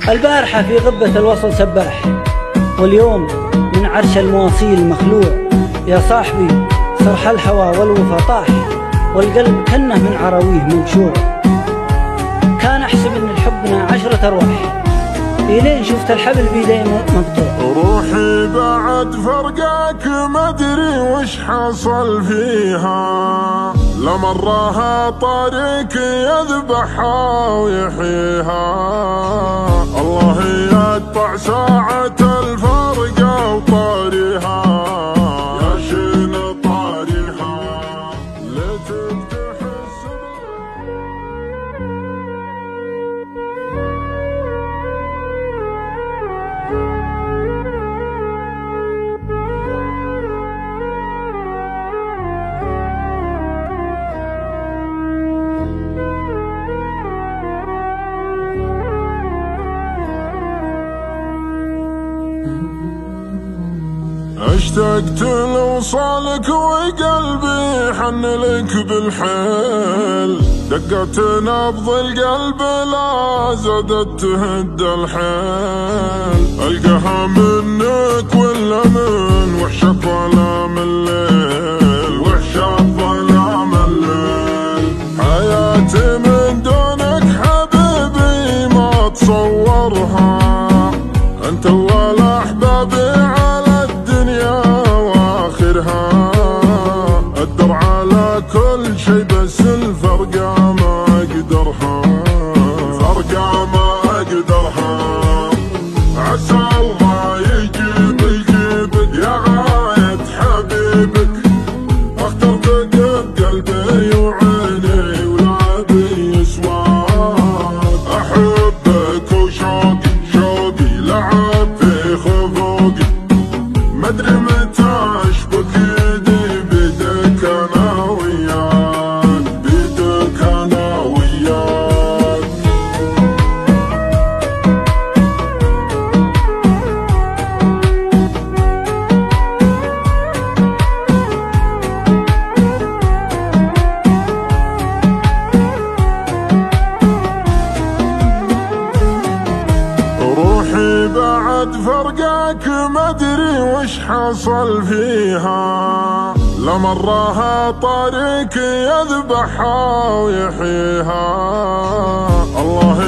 البارحة في غبة الوصل سباح، واليوم من عرش المواصيل مخلوع. يا صاحبي صرح الهوى والوفا طاح، والقلب كنه من عراويه منشوع. كان احسب ان حبنا 10 أرواح، إلين شفت الحبل بيدي مقطوع. روحي بعد فرقاك ما ادري وش حصل فيها، لمراها طريق يذبحها ويحييها. الله يقطع ساعة الفرقة وطاريها، يا شين طاريها لتفتح اشتقت لوصالك وقلبي حن لك بالحيل، دقت نبض القلب لا زادت تهد الحيل. القاها منك ولا من وحش الظلام الليل، وحش الظلام الليل. حياتي من دونك حبيبي ما تصورها، انت اول احبابي أقدر على كل شي بس الفرقة ما أقدرها، الفرقة ما أقدرها. عسى الله يجيبك يا غاية حبيبك، اخترتك بقلبي وعيني ولعبي يسواك. أحبك وشوقي شوقي لعب في خفوقي، مدري متى أشبك يدي بيدك أنا وياك، بيدك أنا وياك. روحي بعد فرقاك ما ادري وش حصل فيها، لمراها طريق يذبحها ويحييها. الله